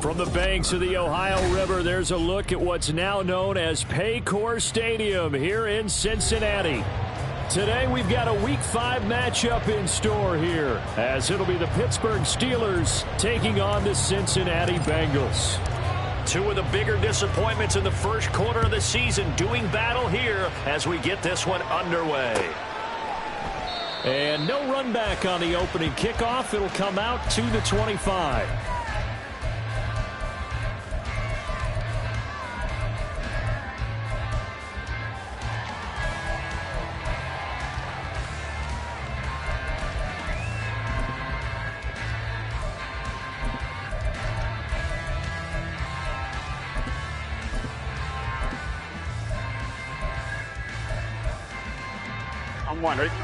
From the banks of the Ohio River, there's a look at what's now known as Paycor Stadium here in Cincinnati. Today, we've got a Week 5 matchup in store here, as it'll be the Pittsburgh Steelers taking on the Cincinnati Bengals. Two of the bigger disappointments in the first quarter of the season doing battle here as we get this one underway. And no run back on the opening kickoff. It'll come out to the 25. One, ready?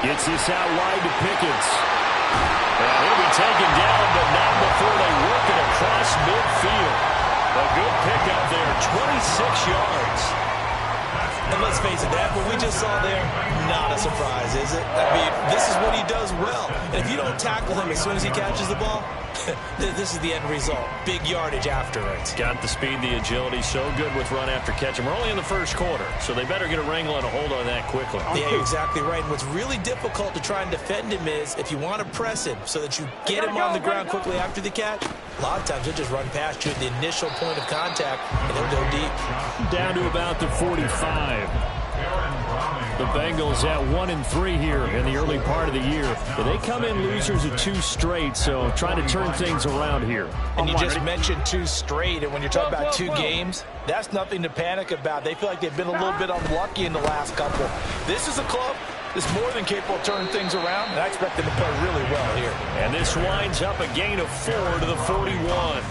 Gets this out wide to Pickens. And he'll be taken down, but not before they work it across midfield. A good pickup there, 26 yards. And let's face it, that what we just saw there, not a surprise, is it? I mean, this is what he does well. And if you don't tackle him as soon as he catches the ball, this is the end result. Big yardage afterwards. Got the speed, the agility, so good with run after catch. And we're only in the first quarter, so they better get a wrangle and a hold on that quickly. Yeah, you're exactly right. And what's really difficult to try and defend him is if you want to press him so that you get him on the ground quickly after the catch, a lot of times they'll just run past you at the initial point of contact, and they'll go deep. Down to about the 45. The Bengals at 1-3 here in the early part of the year. They come in losers of 2 straight, so trying to turn things around here. And you just mentioned 2 straight, and when you're talking about 2 games, that's nothing to panic about. They feel like they've been a little bit unlucky in the last couple. This is a club that's more than capable of turning things around, and I expect them to play really well here. And this winds up a gain of 4 to the 41.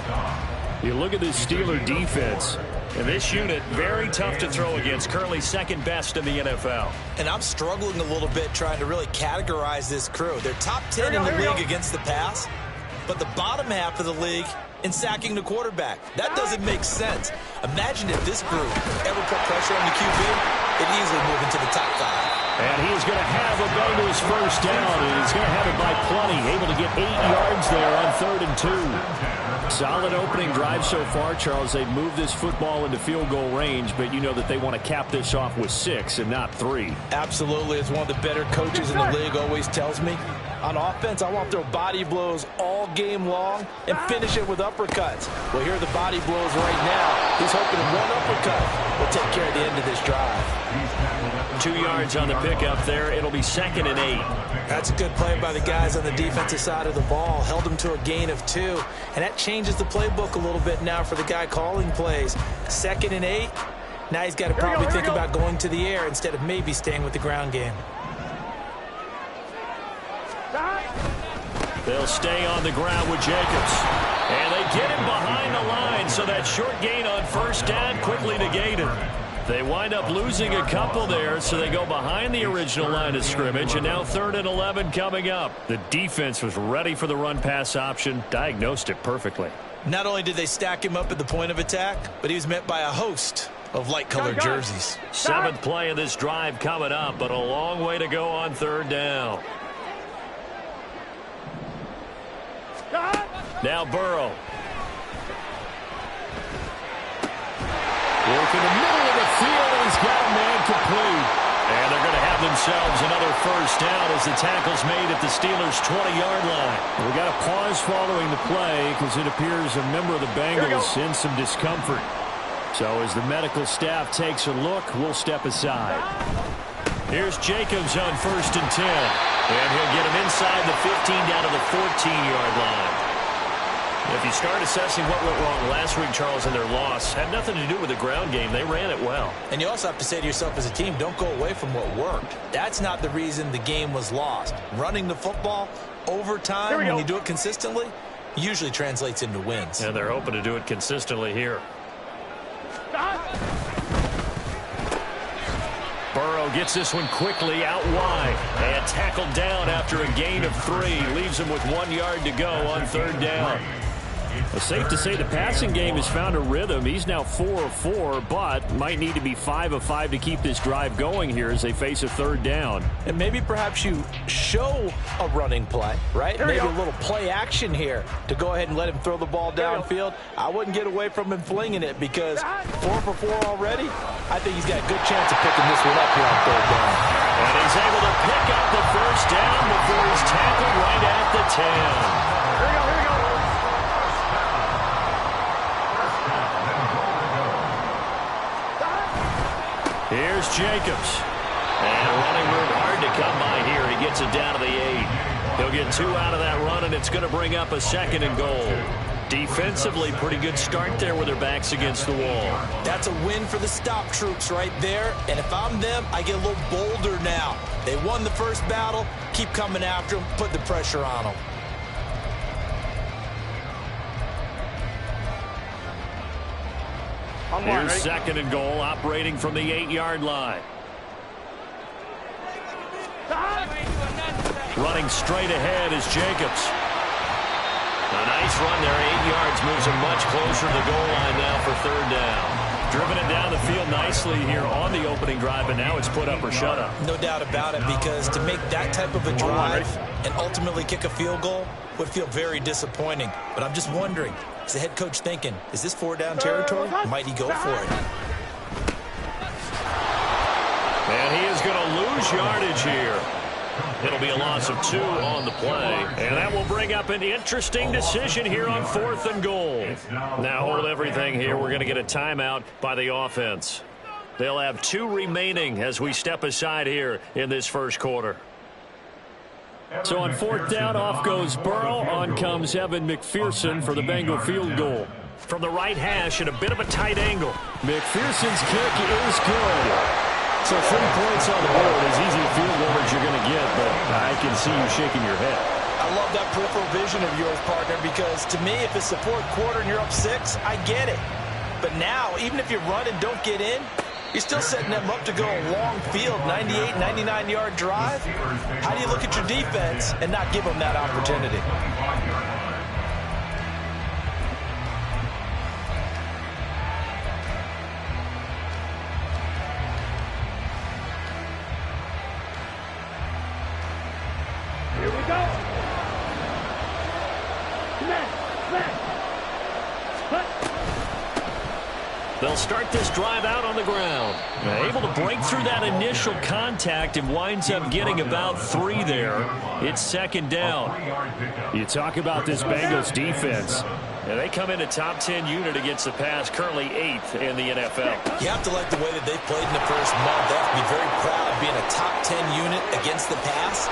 You look at this Steeler defense. And this unit, very tough to throw against, currently second best in the NFL. And I'm struggling a little bit trying to really categorize this crew. They're top 10 in the league against the pass, but the bottom half of the league in sacking the quarterback. That doesn't make sense. Imagine if this group ever put pressure on the QB, it'd easily move into the top 5. And he's going to have a Bengals first down, and he's going to have it by plenty, able to get 8 yards there on 3rd and 2. Solid opening drive so far, Charles. They've moved this football into field goal range, but you know that they want to cap this off with 6 and not 3. Absolutely. As one of the better coaches in the league always tells me, on offense, I want to throw body blows all game long and finish it with uppercuts. Well, here are the body blows right now. He's hoping one uppercut will take care of the end of this drive. 2 yards on the pickup there. It'll be 2nd and 8. That's a good play by the guys on the defensive side of the ball. Held him to a gain of 2. And that changes the playbook a little bit now for the guy calling plays. 2nd and 8. Now he's got to probably think about going to the air instead of maybe staying with the ground game. They'll stay on the ground with Jacobs. And they get him behind the line, so that short gain on first down quickly negated. They wind up losing a couple there, so they go behind the original line of scrimmage, and now 3rd and 11 coming up. The defense was ready for the run-pass option, diagnosed it perfectly. Not only did they stack him up at the point of attack, but he was met by a host of light-colored jerseys. 7th play of this drive coming up, but a long way to go on 3rd down. Now Burrow. Work in the middle of the field, and he's got a man complete. And they're going to have themselves another first down as the tackle's made at the Steelers' 20-yard line. We got a pause following the play because it appears a member of the Bengals in some discomfort. So as the medical staff takes a look, we'll step aside. Here's Jacobs on 1st and 10. And he'll get him inside the 15 down to the 14-yard line. If you start assessing what went wrong last week, Charles, in their loss, had nothing to do with the ground game. They ran it well. And you also have to say to yourself as a team, don't go away from what worked. That's not the reason the game was lost. Running the football over time, when you do it consistently, usually translates into wins. And they're hoping to do it consistently here. Burrow gets this one quickly out wide and tackled down after a gain of 3. Leaves him with 1 yard to go on 3rd down. It's safe to say the passing game has found a rhythm. He's now 4 of 4, but might need to be 5 of 5 to keep this drive going here as they face a third down. And maybe perhaps you show a running play, right? Maybe a little play action here to go ahead and let him throw the ball downfield. I wouldn't get away from him flinging it because 4 for 4 already, I think he's got a good chance of picking this one up here on third down. And he's able to pick up the first down before he's tackled right at the 10. Here we go. Here's Jacobs. And running room hard to come by here. He gets it down to the 8. He'll get 2 out of that run, and it's going to bring up a 2nd and goal. Defensively, pretty good start there with their backs against the wall. That's a win for the stop troops right there. And if I'm them, I get a little bolder now. They won the first battle. Keep coming after them. Put the pressure on them. Here's 2nd and goal, operating from the 8-yard line. Running straight ahead is Jacobs. A nice run there, 8 yards, moves him much closer to the goal line now for third down. Driven it down the field nicely here on the opening drive, and now it's put up or shut up. No doubt about it, because to make that type of a drive and ultimately kick a field goal would feel very disappointing. But I'm just wondering, is the head coach thinking, is this 4-down territory? Might he go for it? And he is going to lose yardage here. It'll be a loss of 2 on the play. And that will bring up an interesting decision here on 4th and goal. Now hold everything here. We're going to get a timeout by the offense. They'll have 2 remaining as we step aside here in this first quarter. So on 4th down, off goes Burrow. On comes Evan McPherson for the Bengal field goal. From the right hash at a bit of a tight angle. McPherson's kick is good. So 3 points on the board, as easy a field goal as you're going to get, but I can see you shaking your head. I love that peripheral vision of yours, partner, because to me, if it's the 4th quarter and you're up 6, I get it. But now, even if you run and don't get in, you're still setting them up to go a long field, 98, 99-yard drive. How do you look at your defense and not give them that opportunity? They'll start this drive out on the ground. Able to break through that initial contact and winds up getting about 3 there. It's 2nd down. You talk about this Bengals defense. And they come in a top 10 unit against the pass, currently 8th in the NFL. You have to like the way that they've played in the first month. They have to be very proud of being a top 10 unit against the pass.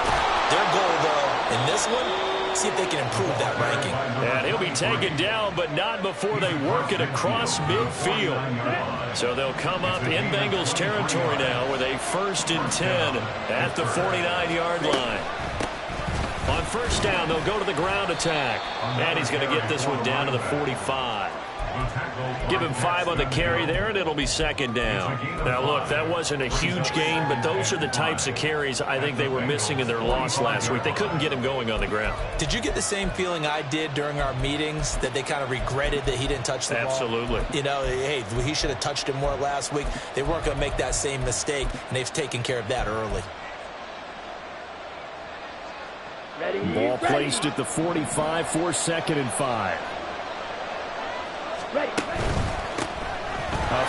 Their goal, though, in this one, see if they can improve that ranking. And he'll be taken down, but not before they work it across midfield. So they'll come up in Bengals territory now with a 1st and 10 at the 49-yard line. On 1st down, they'll go to the ground attack. And he's going to get this one down to the 45. Give him 5 on the carry there, and it'll be 2nd down. Now, look, that wasn't a huge gain, but those are the types of carries I think they were missing in their loss last week. They couldn't get him going on the ground. Did you get the same feeling I did during our meetings, that they kind of regretted that he didn't touch the ball? Absolutely. You know, hey, he should have touched it more last week. They weren't going to make that same mistake, and they've taken care of that early. Ball placed at the 45 for 2nd and 5.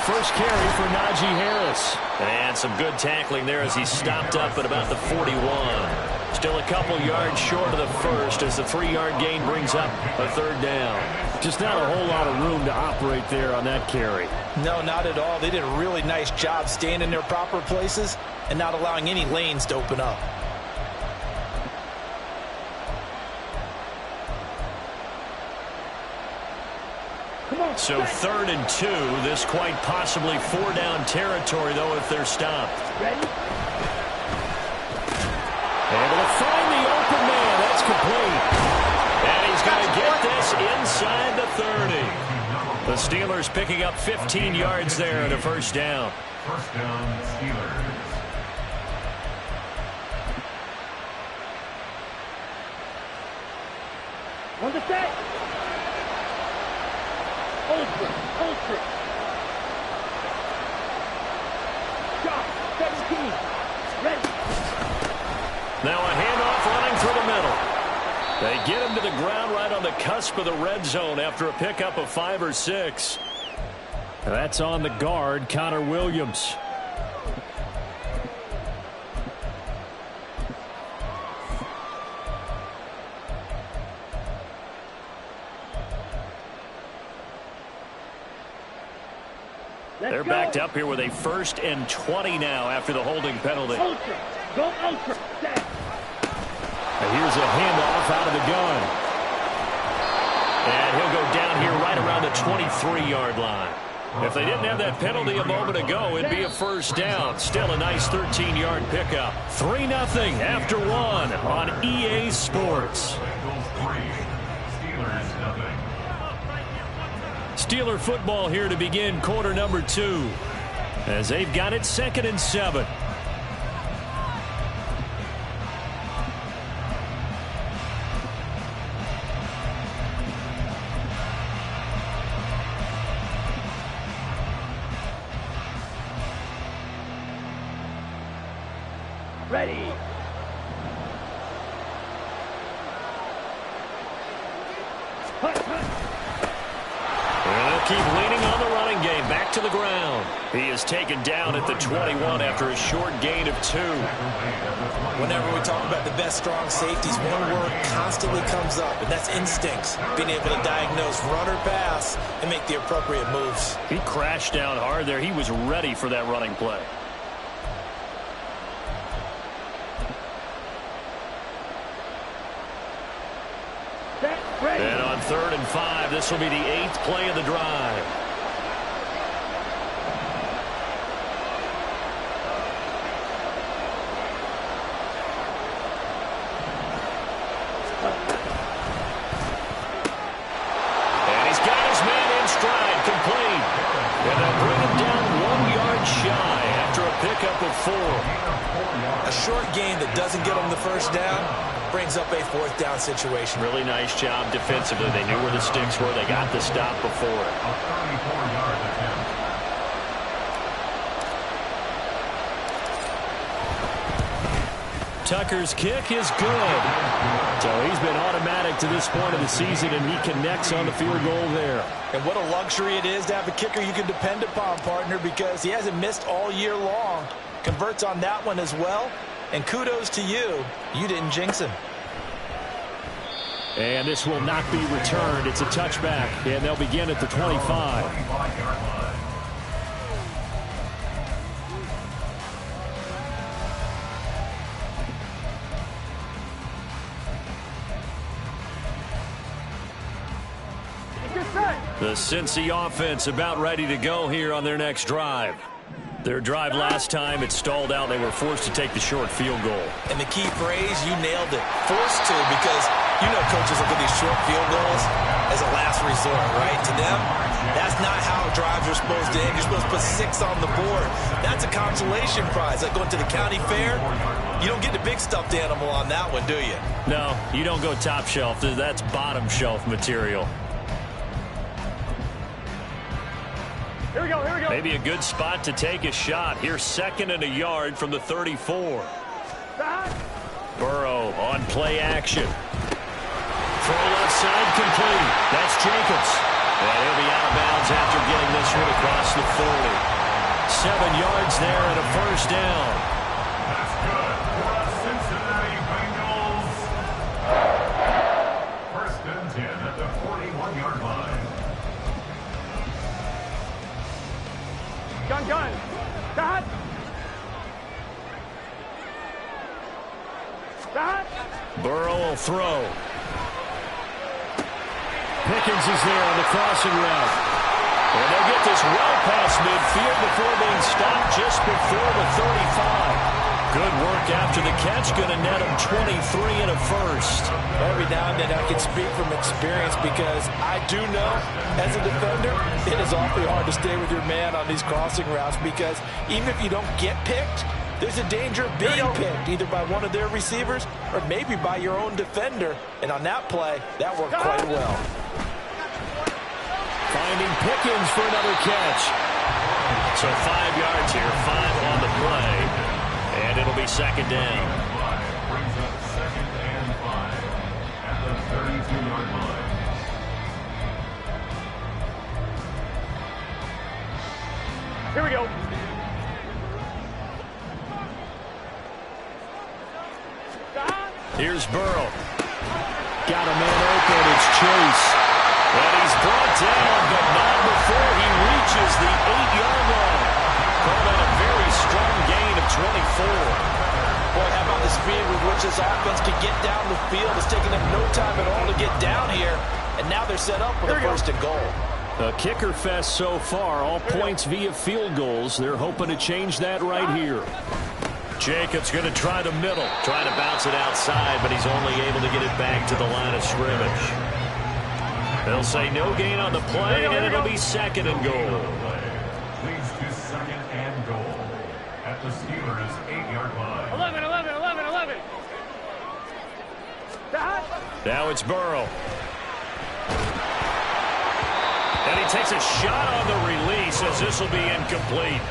First carry for Najee Harris. And some good tackling there as he stopped up at about the 41. Still a couple yards short of the first as the 3-yard gain brings up a 3rd down. Just not a whole lot of room to operate there on that carry. No, not at all. They did a really nice job staying in their proper places and not allowing any lanes to open up. So 3rd and 2. This quite possibly 4-down territory, though, if they're stopped. Ready? Able to find the open man. That's complete. And he's going to get this inside the 30. The Steelers picking up 15 yards there and a 1st down. 1st down, Steelers. On the set. Ultra. Shot. 17. Ready. Now a handoff running through the middle. They get him to the ground right on the cusp of the red zone after a pickup of 5 or 6. That's on the guard, Connor Williams. They're backed up here with a 1st and 20 now after the holding penalty. Ultra. Go ultra. Set. And here's a handoff out of the gun. And he'll go down here right around the 23-yard line. If they didn't have that penalty a moment ago, it'd be a 1st down. Still a nice 13-yard pickup. 3-0 after 1 on EA Sports. Steeler football here to begin quarter number 2. As they've got it 2nd and 7. Ready. They'll keep leaning on the running game. Back to the ground. He is taken down at the 21 after a short gain of 2. Whenever we talk about the best strong safeties, one word constantly comes up, and that's instincts. Being able to diagnose run or pass and make the appropriate moves. He crashed down hard there. He was ready for that running play. And on 3rd and 5, this will be the 8th play of the drive. And he's got his man in stride, complete. And they'll bring him down 1 yard shy after a pickup of 4. A short gain that doesn't get them the 1st down brings up a 4th down situation. Really nice job defensively. They knew where the sticks were. They got the stop before it. A 34-yard attempt. Tucker's kick is good. So he's been automatic to this point of the season, and he connects on the field goal there. And what a luxury it is to have a kicker you can depend upon, partner, because he hasn't missed all year long. Converts on that one as well. And kudos to you. You didn't jinx him. And this will not be returned. It's a touchback, and they'll begin at the 25. The Cincy offense about ready to go here on their next drive. Their drive last time, it stalled out. They were forced to take the short field goal. And the key phrase, you nailed it. Forced to, because you know coaches look at these short field goals as a last resort, right? To them, that's not how drives are supposed to end. You're supposed to put 6 on the board. That's a consolation prize. Like going to the county fair, you don't get the big stuffed animal on that one, do you? No, you don't go top shelf. That's bottom shelf material. Here we go. Maybe a good spot to take a shot. Here's 2nd and a yard from the 34. Burrow on play action. Throw left side complete. That's Jacobs. And he'll be out of bounds after getting this one across the 40. 7 yards there and a 1st down. That's good for the Cincinnati Bengals. 1st and 10 at the 41-yard line. Gun. Stop. Burrow will throw. Pickens is there on the crossing route. And they'll get this well past midfield before being stopped just before the 35. Good work after the catch. Going to net him 23 and a 1st. Every now and then I can speak from experience because I do know as a defender it is awfully hard to stay with your man on these crossing routes because even if you don't get picked, there's a danger of being picked either by one of their receivers or maybe by your own defender. And on that play, that worked quite well. Finding Pickens for another catch. So 5 yards here, 5 on the play. And it'll be second down. Brings up second and 5 at the 32-yard line. Here we go. Here's Burrow. Got a man open. It's Chase. And he's brought down, but not before he reaches the 8-yard line. Call that a very strong gain of 24. Boy, how about the speed with which this offense can get down the field? It's taken them no time at all to get down here. And now they're set up with a first and goal. A kicker fest so far. All points via field goals. They're hoping to change that right here. Jacobs going to try the middle. Trying to bounce it outside, but he's only able to get it back to the line of scrimmage. They'll say no gain on the play, and it'll be second and goal. Leads to second and goal at the Steelers' 8-yard line. 11. Now it's Burrow. And he takes a shot on the release as this will be incomplete.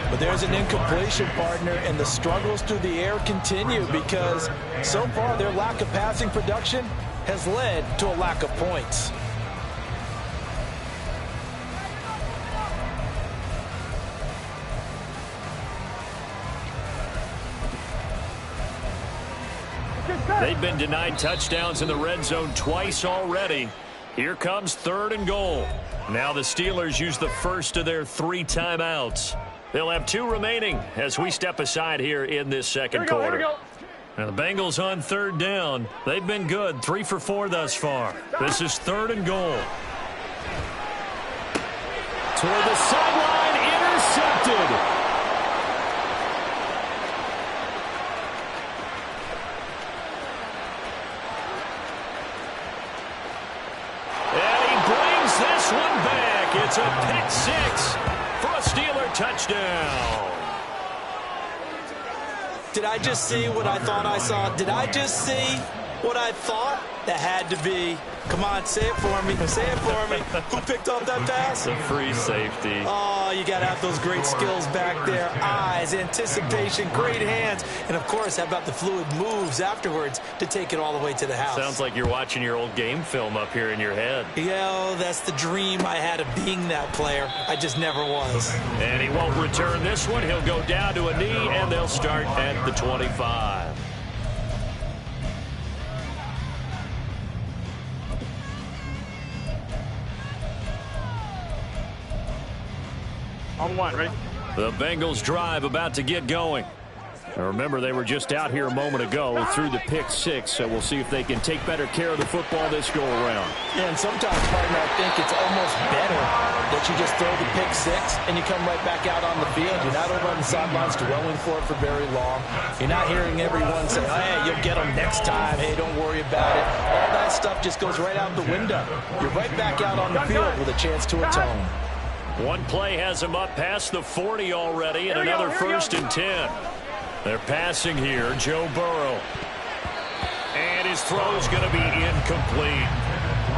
But there's an incompletion, partner, and the struggles through the air continue because so far their lack of passing production has led to a lack of points. They've been denied touchdowns in the red zone twice already. Here comes third and goal. Now the Steelers use the first of their 3 timeouts. They'll have 2 remaining as we step aside here in this second quarter. Here we go. Now the Bengals on third down. They've been good, 3 for 4 thus far. This is third and goal. Toward the sideline, intercepted. This one back. It's a pick 6 for a Steeler touchdown. Did I just see what I thought I saw? Did I just see what I thought? That had to be. Come on, say it for me. Say it for me. Who picked off that pass? The free safety. Oh, you got to have those great skills back there. Eyes, anticipation, great hands. And, of course, how about the fluid moves afterwards to take it all the way to the house? Sounds like you're watching your old game film up here in your head. Yeah, that's the dream I had of being that player. I just never was. And he won't return this one. He'll go down to a knee, and they'll start at the 25. On 1, ready? The Bengals drive about to get going. Now remember, they were just out here a moment ago through the pick 6, so we'll see if they can take better care of the football this go-around. Yeah, and sometimes, partner, I think it's almost better that you just throw the pick 6 and you come right back out on the field. You're not over on the sidelines dwelling for it for very long. You're not hearing everyone say, hey, you'll get them next time. Hey, don't worry about it. All that stuff just goes right out the window. You're right back out on the field with a chance to atone. One play has him up past the 40 already, and another first and 10. They're passing here, Joe Burrow. And his throw's going to be incomplete.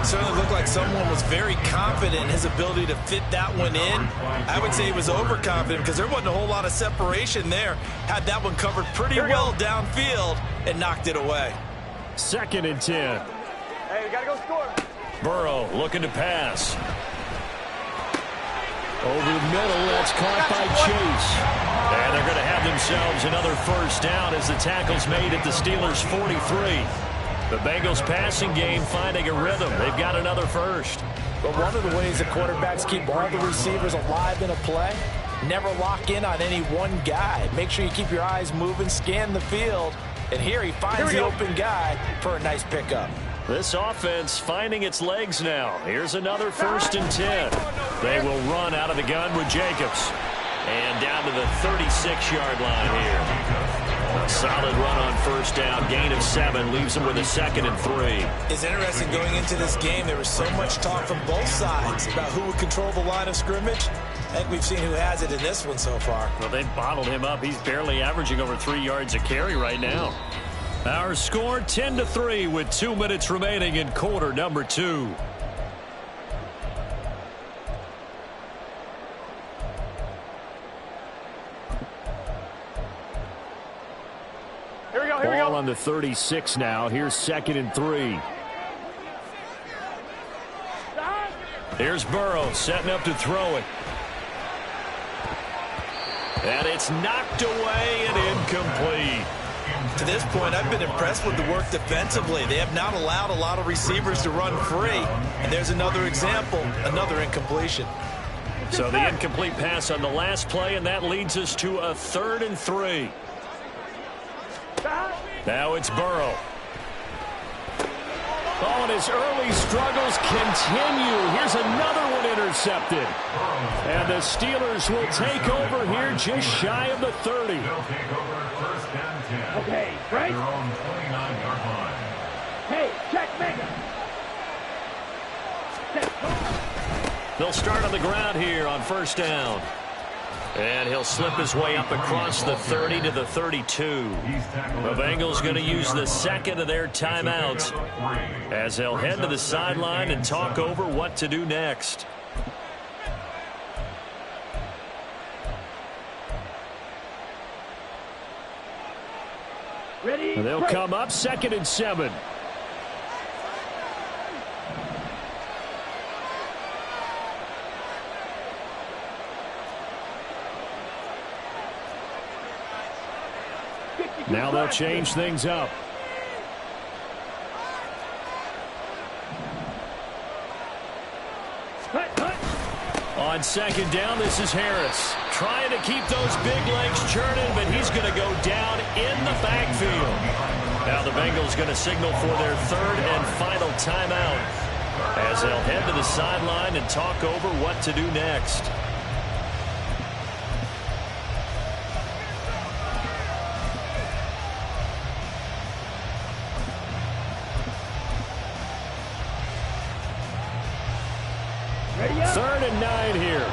Certainly looked like someone was very confident in his ability to fit that one in. I would say he was overconfident because there wasn't a whole lot of separation there. Had that one covered pretty well downfield and knocked it away. Second and 10. Hey, we got to go score. Burrow looking to pass. Over the middle, that's caught by Chase. And they're going to have themselves another first down as the tackle's made at the Steelers' 43. The Bengals passing game finding a rhythm. They've got another first. But one of the ways the quarterbacks keep all the receivers alive in a play, never lock in on any one guy. Make sure you keep your eyes moving, scan the field. And here he finds the open guy for a nice pickup. This offense finding its legs now. Here's another first and 10. They will run out of the gun with Jacobs. And down to the 36-yard line here. A solid run on first down. Gain of 7 leaves them with a second and 3. It's interesting going into this game. There was so much talk from both sides about who would control the line of scrimmage. I think we've seen who has it in this one so far. Well, they've bottled him up. He's barely averaging over 3 yards a carry right now. Our score 10-3 with 2 minutes remaining in quarter number 2. ball on the 36 now. Here's 2nd and 3. Here's Burrow setting up to throw it. And it's knocked away and incomplete. To this point, I've been impressed with the work defensively. They have not allowed a lot of receivers to run free. And there's another example, another incompletion. So the incomplete pass on the last play, and that leads us to a 3rd and 3. Now it's Burrow. Oh, and his early struggles continue. Here's another one intercepted. And the Steelers will take over here just shy of the 30. They'll take over 1st and 10. Okay, right? Their own 29-yard line. Hey, check, make it. They'll start on the ground here on 1st down. And he'll slip his way up across the 30 to the 32. The Bengals going to use the 2nd of their timeouts as they'll head to the sideline and talk over what to do next. Ready? They'll come up 2nd and 7. Now they'll change things up. On 2nd down, this is Harris. Trying to keep those big legs churning, but he's going to go down in the backfield. Now the Bengals going to signal for their 3rd and final timeout as they'll head to the sideline and talk over what to do next. Ready up. 3rd and 9 here.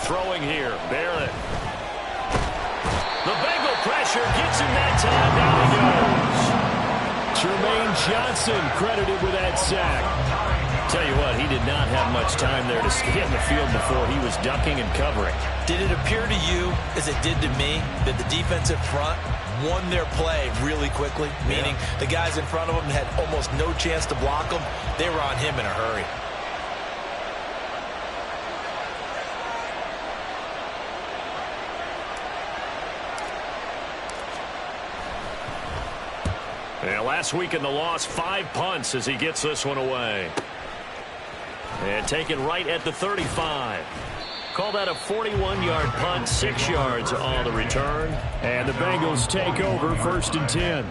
Throwing here, Barrett. The Bengal pressure gets him that time. Down he goes. Jermaine Johnson credited with that sack. Tell you what, he did not have much time there to stay in the field before he was ducking and covering. Did it appear to you, as it did to me, that the defensive front won their play really quickly? Meaning the guys in front of them had almost no chance to block them. They were on him in a hurry. Yeah, last week in the loss, 5 punts as he gets this one away. And taken right at the 35. Call that a 41-yard punt, 6 yards on the return. And the Bengals take over 1st and 10.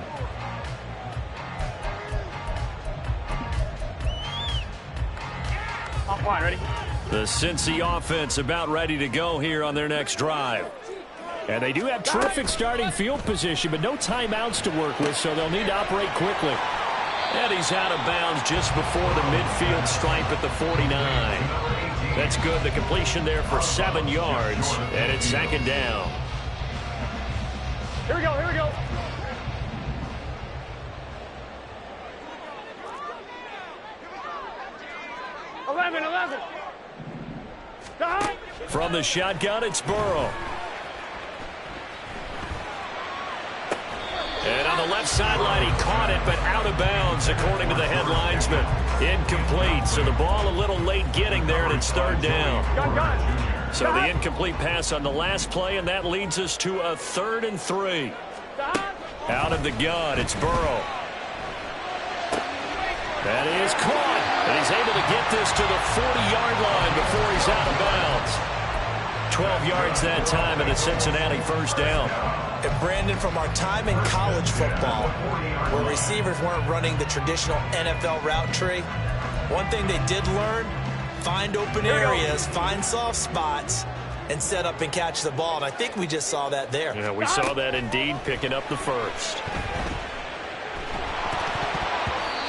I'm fine, ready? The Cincy offense about ready to go here on their next drive. And they do have terrific starting field position, but no timeouts to work with, so they'll need to operate quickly. And he's out of bounds just before the midfield stripe at the 49. That's good. The completion there for 7 yards, and it's 2nd down. Here we go, here we go. Eleven. From the shotgun, it's Burrow. And on the left sideline, he caught it, but out of bounds, according to the head linesman. Incomplete, so the ball a little late getting there, and it's 3rd down. Gun. So the incomplete pass on the last play, and that leads us to a 3rd and 3. Out of the gun, it's Burrow. That is caught, and he's able to get this to the 40-yard line before he's out of bounds. 12 yards that time, and a Cincinnati 1st down. And Brandon, from our time in college football, where receivers weren't running the traditional NFL route tree, one thing they did learn, find open areas, find soft spots, and set up and catch the ball. And I think we just saw that there. Yeah, we saw that indeed, picking up the 1st.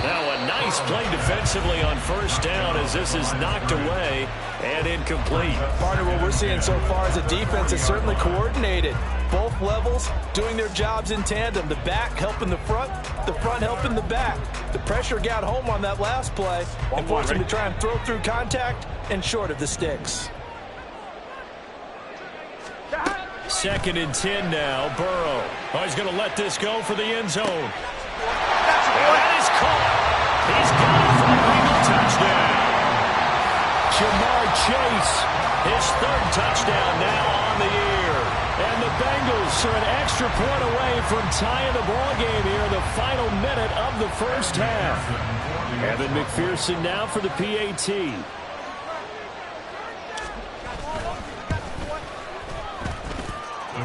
Now a nice play defensively on 1st down as this is knocked away, and incomplete. Partner, what we're seeing so far is a defense that's certainly coordinated. Both levels doing their jobs in tandem. The back helping the front helping the back. The pressure got home on that last play and forced him to try and throw through contact and short of the sticks. 2nd and 10 now. Burrow. Oh, he's going to let this go for the end zone. And that is caught. He's got it for a Bengal touchdown. Jamar Chase, his 3rd touchdown now on the year. And the Bengals are an extra point away from tying the ball game here in the final minute of the first half. Evan McPherson now for the PAT.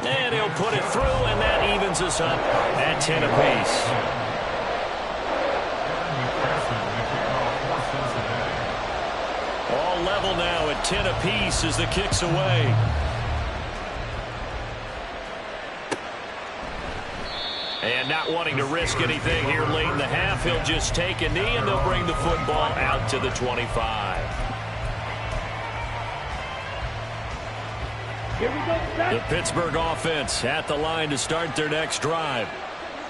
And he'll put it through, and that evens us up at 10 apiece. All level now at 10 apiece as the kick's away. And not wanting to risk anything here late in the half, he'll just take a knee, and they'll bring the football out to the 25. The Pittsburgh offense at the line to start their next drive.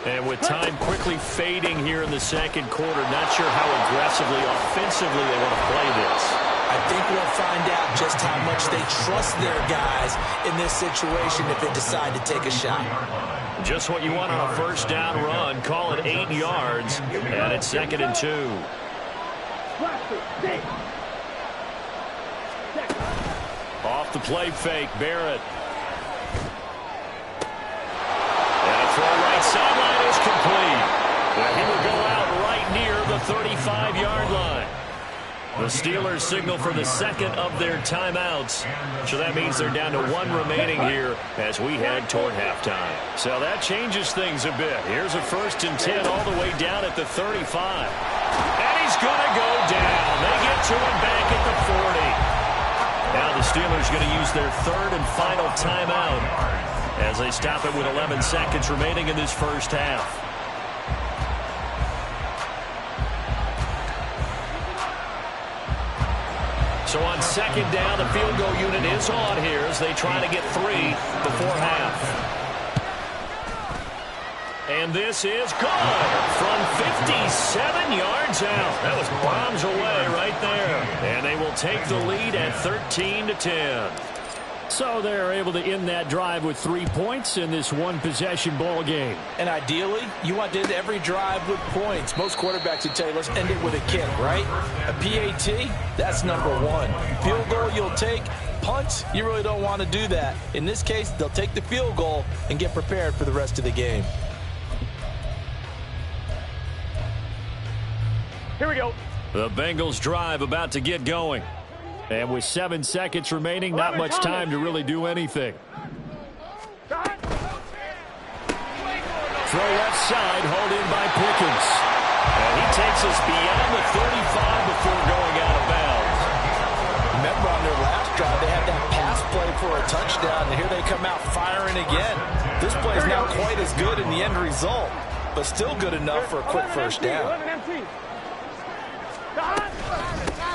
And with time quickly fading here in the second quarter, not sure how aggressively, offensively they want to play this. I think we'll find out just how much they trust their guys in this situation if they decide to take a shot. Just what you want on a first down run. Call it 8 yards, and it's 2nd and 2. Off the play fake, Barrett. And a throw right sideline is complete. And he will go out right near the 35-yard line. The Steelers signal for the 2nd of their timeouts. So that means they're down to 1 remaining here as we head toward halftime. So that changes things a bit. Here's a 1st and 10 all the way down at the 35. And he's going to go down. They get to him back at the 40. Now the Steelers going to use their 3rd and final timeout as they stop it with 11 seconds remaining in this first half. So on 2nd down, the field goal unit is on here as they try to get 3 before half. And this is good from 57 yards out. That was bombs away right there. And they will take the lead at 13-10. So they're able to end that drive with 3 points in this one-possession ball game. And ideally, you want to end every drive with points. Most quarterbacks would tell you, let's end it with a kick, right? A PAT, that's number 1. Field goal you'll take. Punts, you really don't want to do that. In this case, they'll take the field goal and get prepared for the rest of the game. Here we go. The Bengals drive about to get going. And with 7 seconds remaining, not much time to really do anything. Throw left side, hauled in by Pickens. And he takes us beyond the 35 before going out of bounds. Remember on their last drive, they had that pass play for a touchdown, and here they come out firing again. This play is not quite as good in the end result, but still good enough for a quick first down.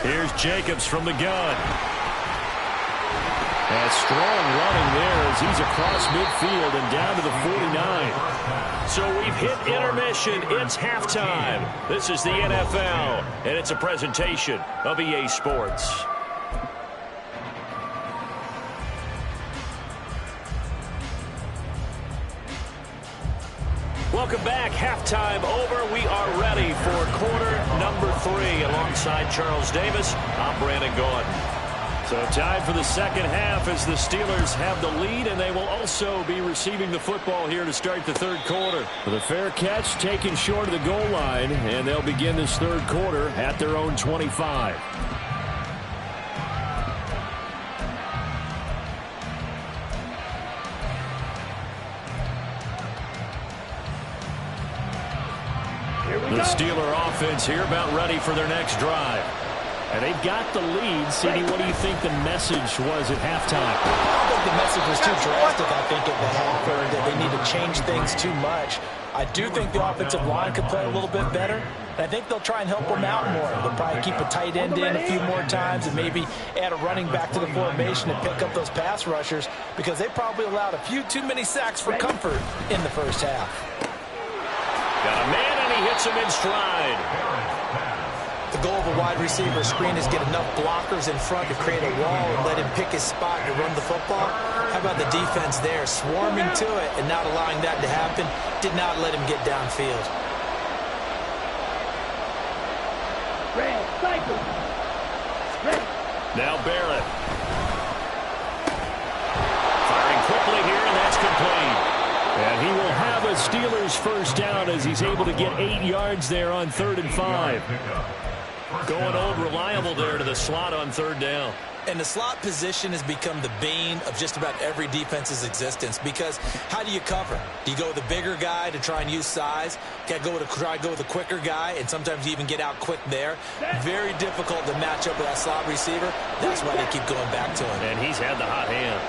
Here's Jacobs from the gun. And strong running there as he's across midfield and down to the 49. So we've hit intermission. It's halftime. This is the NFL, and it's a presentation of EA Sports. Welcome back. Halftime over. We are ready for quarter number 3. Alongside Charles Davis, I'm Brandon Gordon. So time for the second half as the Steelers have the lead, and they will also be receiving the football here to start the third quarter. With a fair catch taken short of the goal line, and they'll begin this third quarter at their own 25. The Steeler offense here about ready for their next drive. And they've got the lead. Cindy, what do you think the message was at halftime? I don't think the message was too drastic, I think, at the half, or that they need to change things too much. I do think the offensive line could play a little bit better. And I think they'll try and help them out more. They'll probably keep a tight end in a few more times and maybe add a running back to the formation and pick up those pass rushers, because they probably allowed a few too many sacks for comfort in the first half. Got a man, and he hits him in stride. The goal of a wide receiver screen is get enough blockers in front to create a wall and let him pick his spot to run the football. How about the defense there, swarming to it and not allowing that to happen? Did not let him get downfield. Now Barrett. Firing quickly here, and that's complete. And he will have a Steelers first down as he's able to get 8 yards there on 3rd and 5. Going old reliable there to the slot on 3rd down. And the slot position has become the bane of just about every defense's existence, because how do you cover? Do you go with a bigger guy to try and use size? Got to try to go with a quicker guy, and sometimes you even get out quick there. Very difficult to match up with that slot receiver. That's why they keep going back to him. And he's had the hot hand.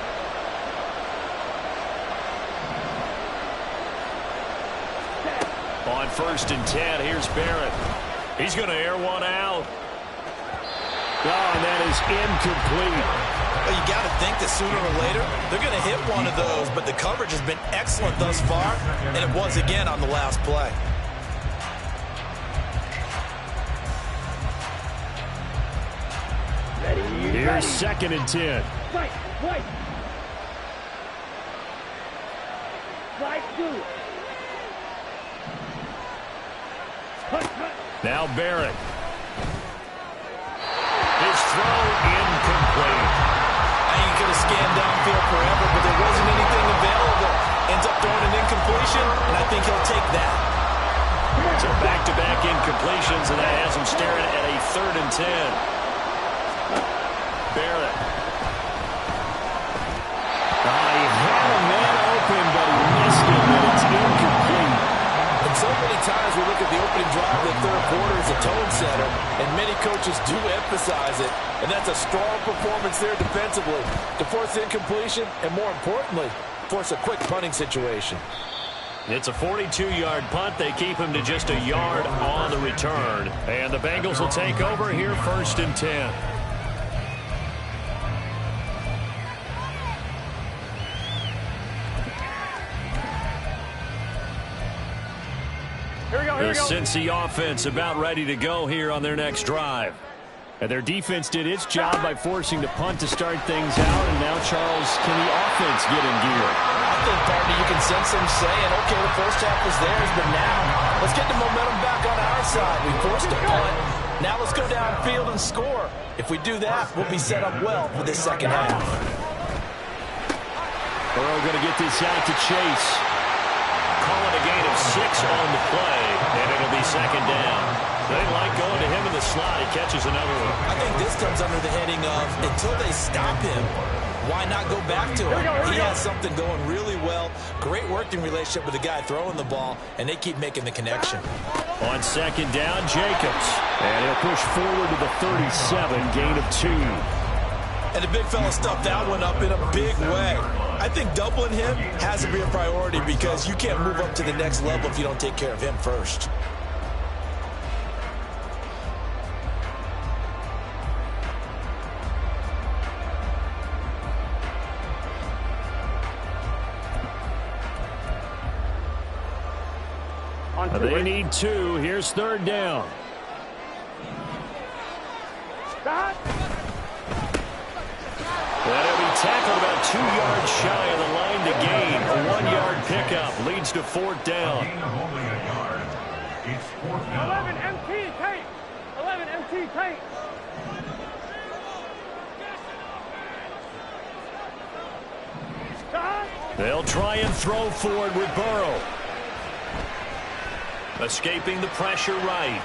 On 1st and 10, here's Barrett. He's going to air one out. Oh, and that is incomplete. Well, you got to think that sooner or later they're going to hit one of those, but the coverage has been excellent thus far, and it was again on the last play. Here's 2nd and 10. Now Barrett. His throw incomplete. You could have scanned downfield forever, but there wasn't anything available. Ends up throwing an incompletion, and I think he'll take that. So back-to-back incompletions, and that has him staring at a 3rd and 10. Barrett. He had a man open, but he missed it, and it's incomplete. And so many times we look at the opening drive of the 3rd quarter as a tone setter, and many coaches do emphasize it. And that's a strong performance there defensively to force incompletion and, more importantly, force a quick punting situation. It's a 42-yard punt. They keep him to just a yard on the return. And the Bengals will take over here 1st and 10. The Cincy offense about ready to go here on their next drive. And their defense did its job by forcing the punt to start things out. And now, Charles, can the offense get in gear? I think, partner, you can sense them saying, okay, the first half was theirs, but now let's get the momentum back on our side. We forced a punt. Now let's go downfield and score. If we do that, we'll be set up well for this second half. Burrow going to get this out to Chase. Call it a gain of 6 on the play, and it'll be 2nd down. They like going to him in the slot. He catches another one. I think this comes under the heading of, until they stop him, why not go back to him? He has something going really well. Great working relationship with the guy throwing the ball, and they keep making the connection. On 2nd down, Jacobs. And he'll push forward to the 37, gain of 2. And the big fella stuffed that one up in a big way. I think doubling him has to be a priority, because you can't move up to the next level if you don't take care of him first. They need 2. Here's 3rd down. Stop. That'll be tackled about 2 yards shy of the line to gain. A 1-yard pickup leads to 4th down. Gain of only a yard. It's 4th down. 11 MT tape. 11 MT tape. Stop. They'll try and throw forward with Burrow. Escaping the pressure right.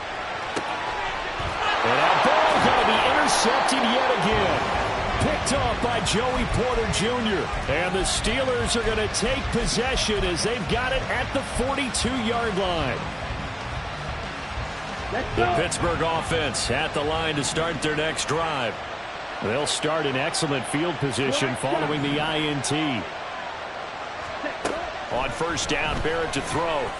And that ball going to be intercepted yet again. Picked off by Joey Porter Jr. And the Steelers are going to take possession as they've got it at the 42-yard line. The Pittsburgh offense at the line to start their next drive. They'll start in excellent field position following the INT. On first down, Barrett to throw.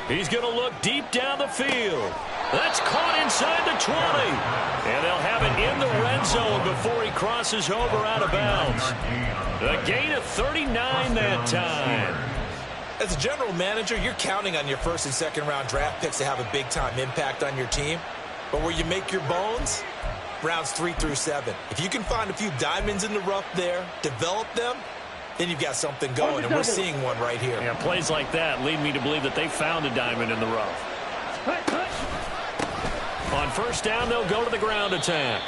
He's going to look deep down the field. That's caught inside the 20. And they'll have it in the red zone before he crosses over out of bounds. A gain of 39 that time. As a general manager, you're counting on your first and second round draft picks to have a big-time impact on your team. But where you make your bones, rounds 3 through 7. If you can find a few diamonds in the rough there, develop them, then you've got something going, and we're seeing one right here. Yeah, plays like that lead me to believe that they found a diamond in the rough. On first down, they'll go to the ground attack.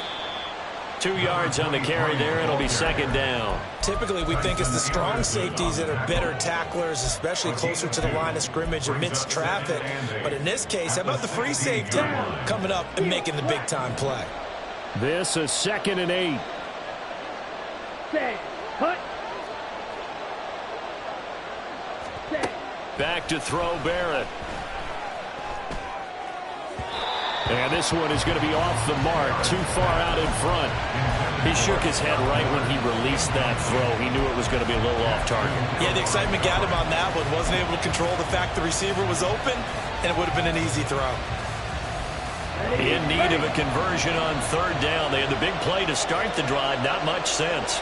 2 yards on the carry there. It'll be second down. Typically, we think it's the strong safeties that are better tacklers, especially closer to the line of scrimmage amidst traffic. But in this case, how about the free safety coming up and making the big-time play? This is 2nd and 8. Back to throw Barrett. And this one is going to be off the mark, too far out in front. He shook his head right when he released that throw. He knew it was going to be a little off target. Yeah, the excitement got him on that one. Wasn't able to control the fact the receiver was open, and it would have been an easy throw. In need of a conversion on third down. They had the big play to start the drive. Not much sense.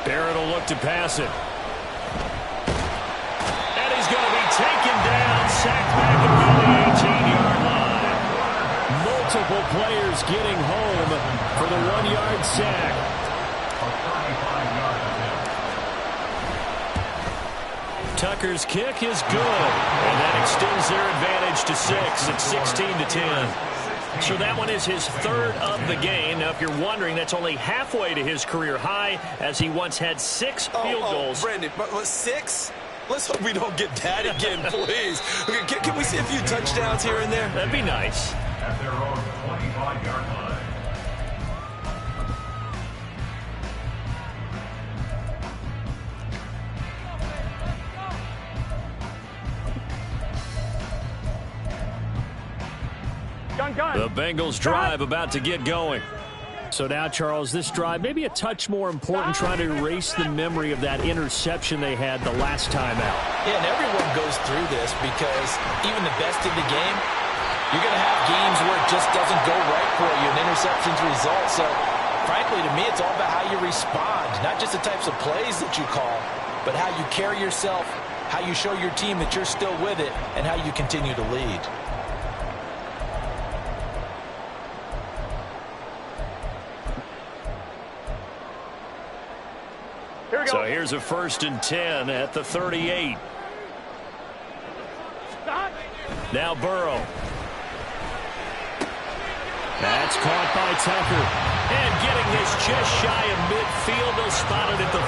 Barrett will look to pass it. And he's going to be taken down, sacked back around the 18-yard line. Multiple players getting home for the 1-yard sack. Tucker's kick is good, and that extends their advantage to 6. It's 16-10. So that one is his 3rd of the game. Now, if you're wondering, that's only halfway to his career high, as he once had 6 field goals. Brandon, but 6? Let's hope we don't get that again, please. Can we see a few touchdowns here and there? That'd be nice. At their own 25-yard line. The Bengals drive about to get going. So now, Charles, this drive maybe a touch more important, trying to erase the memory of that interception they had the last time out. Yeah, and everyone goes through this because even the best in the game, you're going to have games where it just doesn't go right for you, and interceptions result. So, frankly, to me, it's all about how you respond, not just the types of plays that you call, but how you carry yourself, how you show your team that you're still with it, and how you continue to lead. So here's a 1st and 10 at the 38. Now Burrow. That's caught by Tucker. And getting this just shy of midfield. They'll spot it at the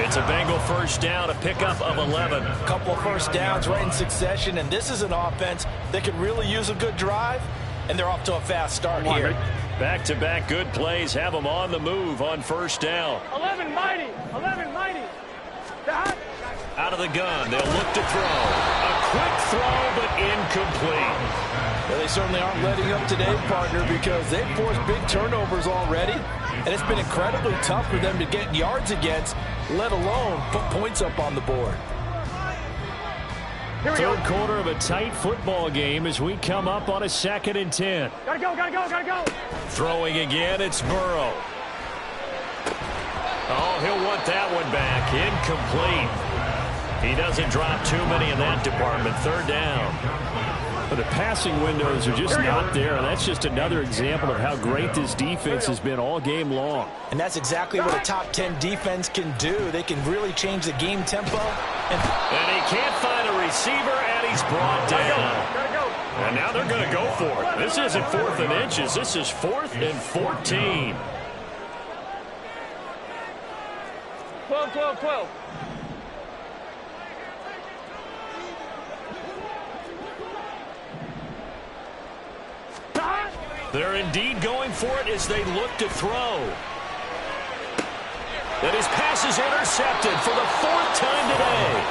49. It's a Bengal first down, a pickup of 11. A couple of first downs right in succession, and this is an offense that could really use a good drive, and they're off to a fast start here. Back-to-back good plays have them on the move on first down. 11 mighty. Out of the gun, they'll look to throw. A quick throw, but incomplete. Well, they certainly aren't letting up today, partner, because they've forced big turnovers already, and it's been incredibly tough for them to get yards against, let alone put points up on the board. Third quarter of a tight football game as we come up on a 2nd and 10. Gotta go. Throwing again, it's Burrow. Oh, he'll want that one back. Incomplete. He doesn't drop too many in that department. 3rd down. But the passing windows are just not there. And that's just another example of how great this defense has been all game long. And that's exactly what a top 10 defense can do. They can really change the game tempo. And he can't find a receiver, and he's brought down. And now they're going to go for it. This isn't 4th and inches. This is 4th and 14. 12. They're indeed going for it as they look to throw. And his pass is intercepted for the 4th time today.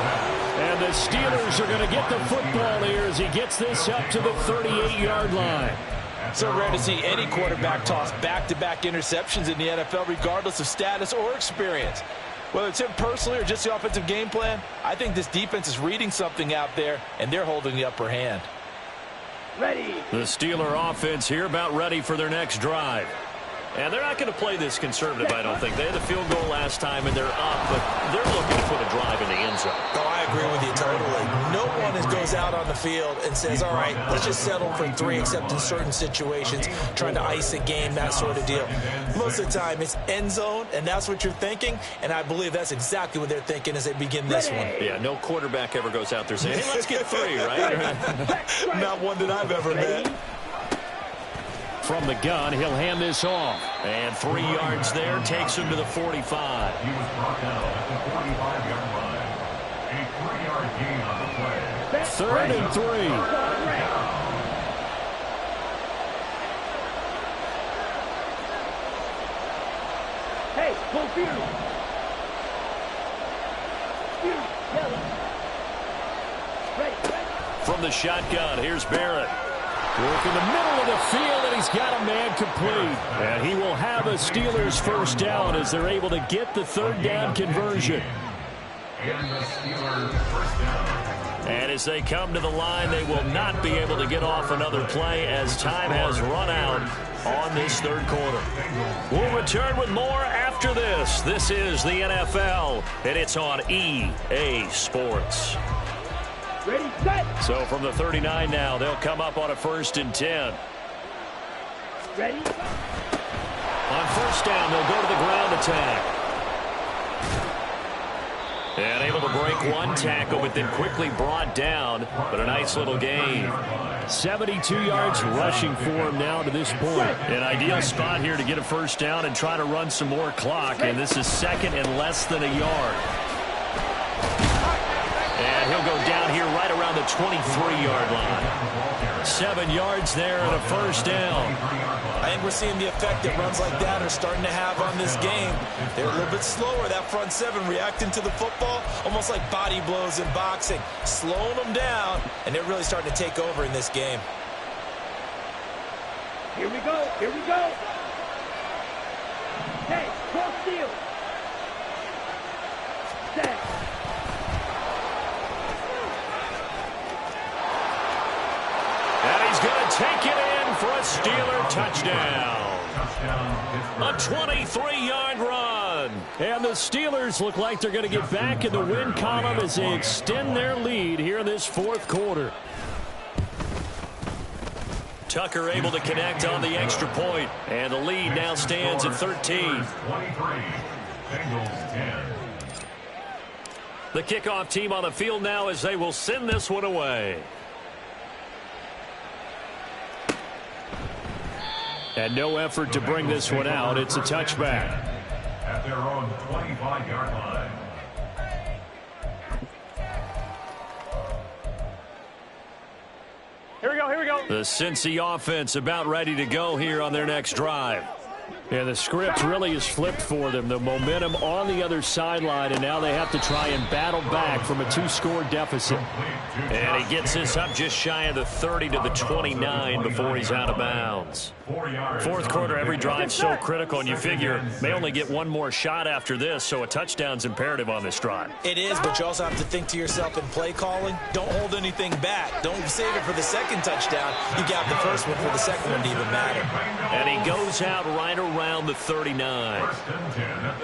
And the Steelers are going to get the football here as he gets this up to the 38-yard line. So rare to see any quarterback toss back-to-back interceptions in the NFL, regardless of status or experience. Whether it's him personally or just the offensive game plan, I think this defense is reading something out there, and they're holding the upper hand. Ready. The Steeler offense here about ready for their next drive. And they're not going to play this conservative, I don't think. They had a field goal last time, and they're up, but they're looking to put a drive in the end zone. Oh, I agree with you totally. No one goes out on the field and says, all right, let's just settle for 3, except in certain situations, trying to ice a game, that sort of deal. Most of the time, it's end zone, and that's what you're thinking, and I believe that's exactly what they're thinking as they begin this one. Yeah, no quarterback ever goes out there saying, hey, let's get 3, right? Not one that I've ever met. From the gun, he'll hand this off. And 3 yards there takes him to the 45. He was brought down at the 45-yard line. A 3-yard gain on the play. 3rd and 3. Hey, go field. Ready. From the shotgun, here's Barrett. Work in the middle of the field, and he's got a man complete. And he will have a Steelers first down as they're able to get the 3rd down conversion. And the Steelers first down. And as they come to the line, they will not be able to get off another play as time has run out on this 3rd quarter. We'll return with more after this. This is the NFL, and it's on EA Sports. Ready, set. So from the 39 now, they'll come up on a 1st and 10. Ready. On 1st down, they'll go to the ground attack. And able to break one tackle, but then quickly brought down. But a nice little gain. 72 yards rushing for him now to this point. An ideal spot here to get a 1st down and try to run some more clock. And this is 2nd and less than a yard. And he'll go down here right around the 23-yard line. 7 yards there and a 1st down. I think we're seeing the effect that runs like that are starting to have on this game. They're a little bit slower, that front 7, reacting to the football, almost like body blows in boxing, slowing them down, and they're really starting to take over in this game. Here we go. Here we go. Hey, cross field. Set. And he's going to take it in for a Steeler touchdown. A 23-yard run. And the Steelers look like they're going to get back in the win column as they extend their lead here in this 4th quarter. Tucker able to connect on the extra point, and the lead now stands at 13. 23, Bengals 10. The kickoff team on the field now as they will send this one away. And no effort to bring this one out. It's a touchback. At their own 25-yard line. Here we go. Here we go. The Cincy offense about ready to go here on their next drive. And the script really is flipped for them. The momentum on the other sideline, and now they have to try and battle back from a 2-score deficit. And he gets this up just shy of the 30 to the 29 before he's out of bounds. 4th quarter, every drive's so critical, and you figure may only get one more shot after this, so a touchdown's imperative on this drive. It is, but you also have to think to yourself in play calling, don't hold anything back. Don't save it for the 2nd touchdown. You got the 1st one for the 2nd one to even matter. And he goes out right around the 39.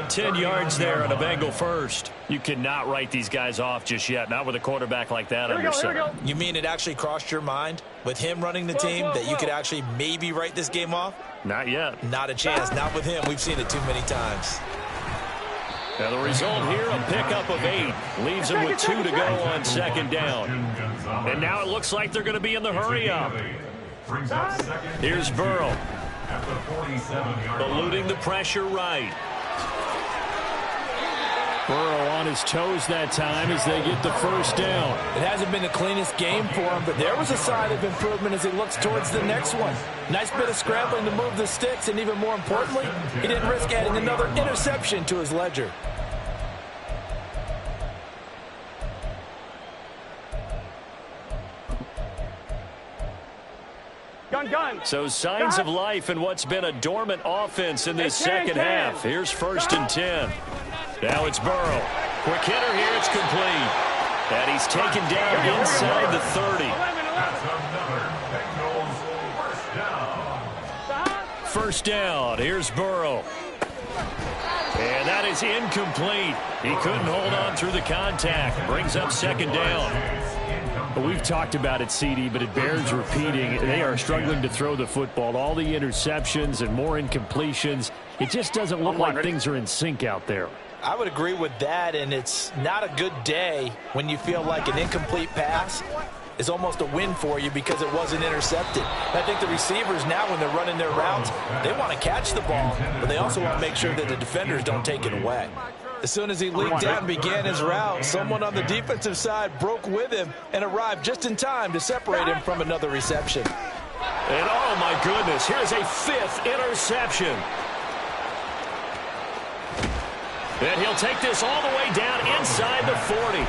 10 yards there on a Bengal 1st. You cannot write these guys off just yet, not with a quarterback like that under center. You mean it actually crossed your mind with him running the team that you could actually maybe write this game off? Not yet. Not a chance. Not with him. We've seen it too many times. And the result here, a pickup of 8. Leaves him with 2 to go on 2nd down. And now it looks like they're going to be in the hurry up. Here's Burrow. Eluding the pressure right. Burrow on his toes that time as they get the first down. It hasn't been the cleanest game for him, but there was a sign of improvement as he looks towards the next one. Nice bit of scrambling to move the sticks, and even more importantly, he didn't risk adding another interception to his ledger. Gun. So signs of life in what's been a dormant offense in this second half. Here's 1st and 10. Now it's Burrow. Quick hitter here. It's complete. And he's taken down inside the 30. First down. Here's Burrow. And that is incomplete. He couldn't hold on through the contact. Brings up 2nd down. Well, we've talked about it, CD, but it bears repeating. They are struggling to throw the football. All the interceptions and more incompletions. It just doesn't look like things are in sync out there. I would agree with that, and it's not a good day when you feel like an incomplete pass is almost a win for you because it wasn't intercepted. And I think the receivers now, when they're running their routes, they want to catch the ball, but they also want to make sure that the defenders don't take it away. As soon as he leaked out and began his route, someone on the defensive side broke with him and arrived just in time to separate him from another reception. And oh my goodness, here's a 5th interception. And he'll take this all the way down inside the 40.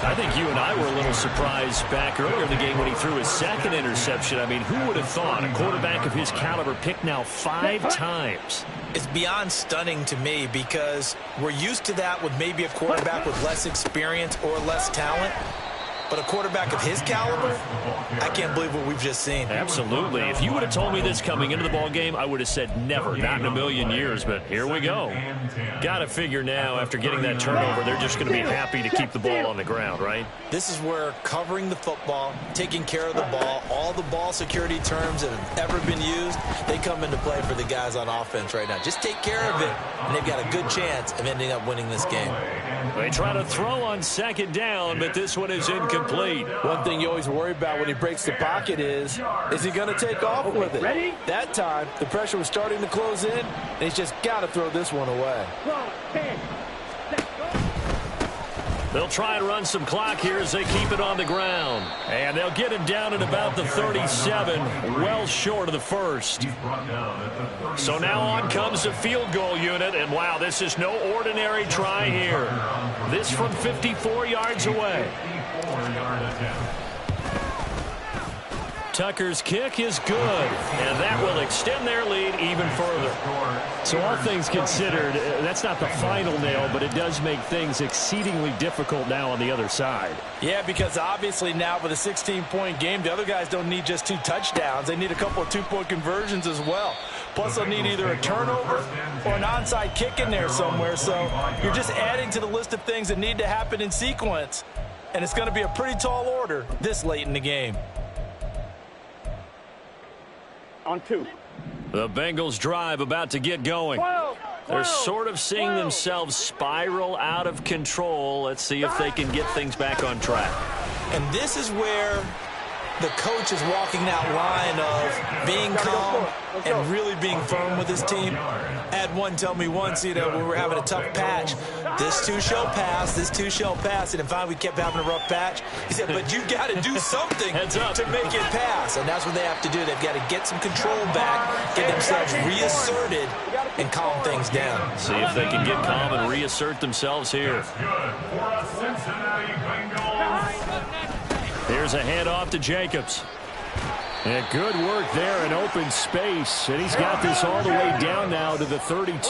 I think you and I were a little surprised back earlier in the game when he threw his 2nd interception. I mean, who would have thought a quarterback of his caliber picked now 5 times? It's beyond stunning to me because we're used to that with maybe a quarterback with less experience or less talent. But a quarterback of his caliber, I can't believe what we've just seen. Absolutely. If you would have told me this coming into the ball game, I would have said never, not in a million years. But here we go. Got to figure now, after getting that turnover, they're just going to be happy to keep the ball on the ground, right? This is where covering the football, taking care of the ball, all the ball security terms that have ever been used, they come into play for the guys on offense right now. Just take care of it, and they've got a good chance of ending up winning this game. They try to throw on 2nd down, but this one is incomplete. One thing you always worry about when he breaks the pocket is he going to take off with it? Ready? That time, the pressure was starting to close in, and he's just got to throw this one away. 10. They'll try and run some clock here as they keep it on the ground. And they'll get him down at about the 37, well short of the 1st. So now on comes the field goal unit, and wow, this is no ordinary try here. This from 54 yards away. Tucker's kick is good, and that will extend their lead even further. So all things considered, that's not the final nail, but it does make things exceedingly difficult now on the other side. Yeah, because obviously now with a 16-point game, the other guys don't need just 2 touchdowns. They need a couple of 2-point conversions as well. Plus, they'll need either a turnover or an onside kick in there somewhere. So you're just adding to the list of things that need to happen in sequence. And it's going to be a pretty tall order this late in the game. On 2. The Bengals drive about to get going. They're sort of seeing themselves spiral out of control. Let's see if they can get things back on track. And this is where the coach is walking that line of being calm and really being firm with his team. I had one tell me once, when we were having a tough patch, this too shall pass, this too shall pass. And if finally we kept having a rough patch, he said, but you've got to do something to make it pass. And that's what they have to do. They've got to get some control back, get themselves reasserted, and calm things down. See if they can get calm and reassert themselves here. Here's a handoff to Jacobs. And good work there in open space. And he's got this all the way down now to the 32.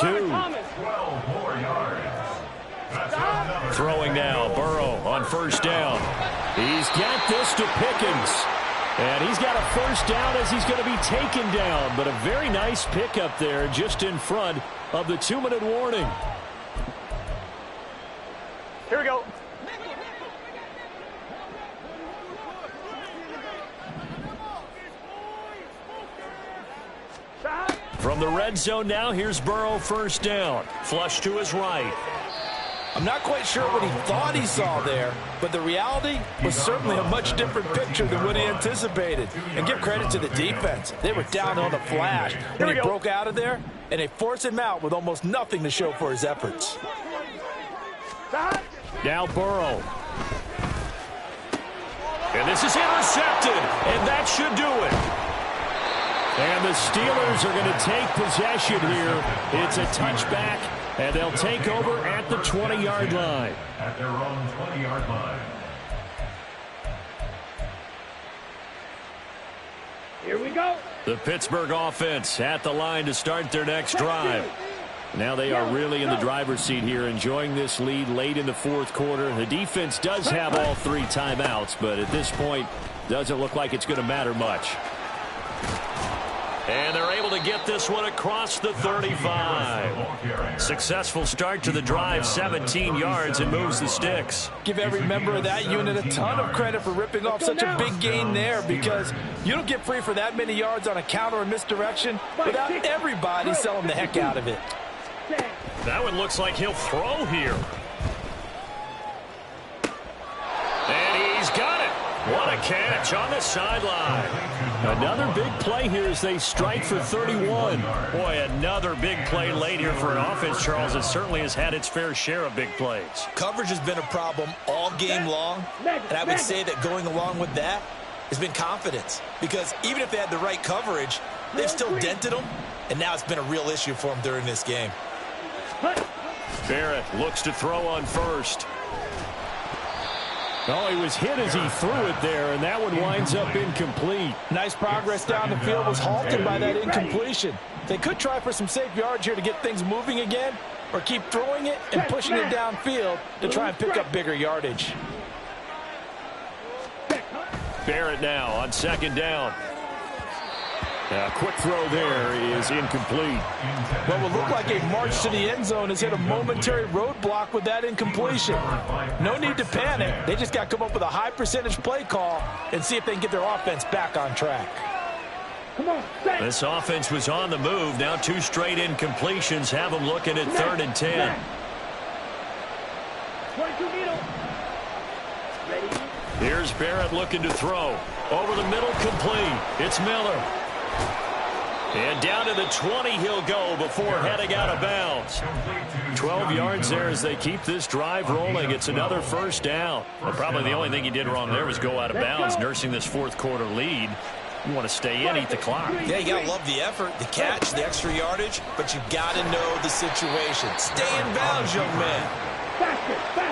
Throwing now, Burrow on 1st down. He's got this to Pickens. And he's got a 1st down as he's going to be taken down. But a very nice pickup there just in front of the 2-minute warning. Here we go. From the red zone now, here's Burrow 1st down. Flush to his right. I'm not quite sure what he thought he saw there, but the reality was certainly a much different picture than what he anticipated. And give credit to the defense. They were down on the flash when he broke out of there, and they forced him out with almost nothing to show for his efforts. Now Burrow. And this is intercepted, and that should do it. And the Steelers are going to take possession here. It's a touchback, and they'll take over at the 20-yard line. At their own 20-yard line. Here we go. The Pittsburgh offense at the line to start their next drive. Now they are really in the driver's seat here, enjoying this lead late in the fourth quarter. The defense does have all 3 timeouts, but at this point, doesn't look like it's going to matter much. And they're able to get this one across the 35. Successful start to the drive, 17 yards, and moves the sticks. Give every member of that unit a ton of credit for ripping off such a big gain there, because you don't get free for that many yards on a counter or misdirection without everybody selling the heck out of it. That one looks like he'll throw here. And he's got it. What a catch on the sideline. Another big play here as they strike for 31. Boy, another big play late here for an offense, Charles. It certainly has had its fair share of big plays. Coverage has been a problem all game long, and I would say that going along with that has been confidence, because even if they had the right coverage, they've still dented them, and now it's been a real issue for them during this game. Barrett looks to throw on first. Oh, he was hit as he threw it there, and that one winds up incomplete. Nice progress down the field was halted by that incompletion. They could try for some safe yards here to get things moving again, or keep throwing it and pushing it downfield to try and pick up bigger yardage. Barrett now on second down. A quick throw there is incomplete. What would look like a march to the end zone has hit a momentary roadblock with that incompletion. No need to panic. They just got to come up with a high percentage play call and see if they can get their offense back on track. Come on. This offense was on the move. Now 2 straight incompletions have them looking at 3rd and 10. 22 needle. Ready? Here's Barrett looking to throw. Over the middle, complete. It's Miller. And down to the 20 he'll go before heading out of bounds. 12 yards there as they keep this drive rolling. It's another first down. Well, probably the only thing he did wrong there was go out of bounds, nursing this fourth quarter lead. You want to stay in, eat the clock. Yeah, you got to love the effort, the catch, the extra yardage, but you got to know the situation. Stay in bounds, young man.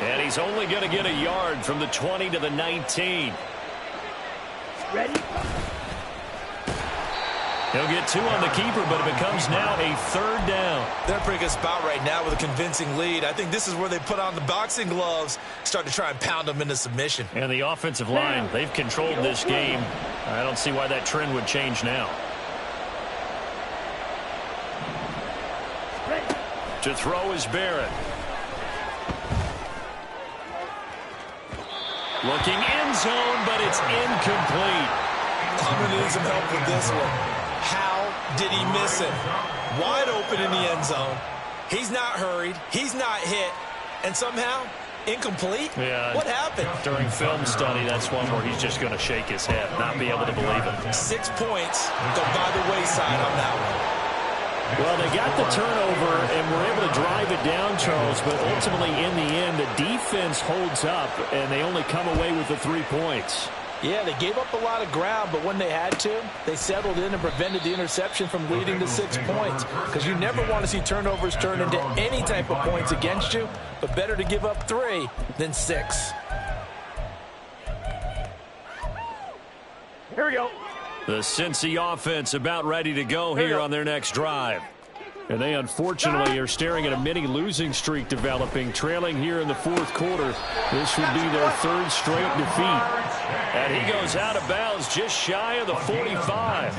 And he's only going to get a yard from the 20 to the 19. Ready? He'll get 2 on the keeper, but it becomes now a 3rd down. They're in a pretty good spot right now with a convincing lead. I think this is where they put on the boxing gloves, start to try and pound them into submission. And the offensive line, they've controlled this game. I don't see why that trend would change now. To throw is Barrett. Looking end zone, but it's incomplete. I'm going to need some help with this one. How did he miss it? Wide open in the end zone. He's not hurried. He's not hit. And somehow, incomplete? Yeah. What happened? During film study, that's one where he's just going to shake his head, not be able to believe it. 6 points go by the wayside on that one. Well, they got the turnover and were able to drive it down, Charles, but ultimately in the end, the defense holds up, and they only come away with the 3 points. Yeah, they gave up a lot of ground, but when they had to, they settled in and prevented the interception from leading to 6 points, because you never want to see turnovers turn into any type of points against you, but better to give up 3 than 6. Here we go. The Cincy offense about ready to go here on their next drive. And they unfortunately are staring at a mini losing streak developing, trailing here in the fourth quarter. This would be their 3rd straight defeat. And he goes out of bounds just shy of the 45.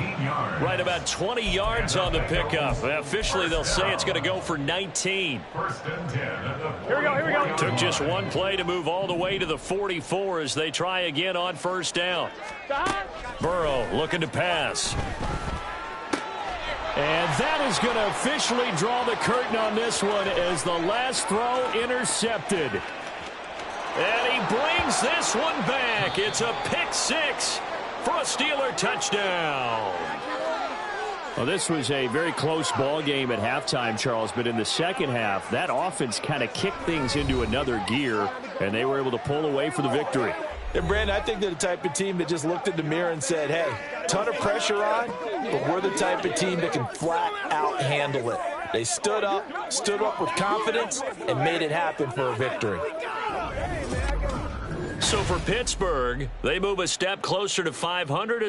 Right about 20 yards on the pickup. Officially, they'll say it's going to go for 19. Here we go, here we go. Took just 1 play to move all the way to the 44 as they try again on first down. Burrow looking to pass. And that is going to officially draw the curtain on this one as the last throw intercepted. And he brings this one back. It's a pick 6 for a Steeler touchdown. Well, this was a very close ball game at halftime, Charles, but in the second half, that offense kind of kicked things into another gear, and they were able to pull away for the victory. And, Brandon, I think they're the type of team that just looked in the mirror and said, hey, ton of pressure on, but we're the type of team that can flat out handle it. They stood up with confidence, and made it happen for a victory. So for Pittsburgh, they move a step closer to 500.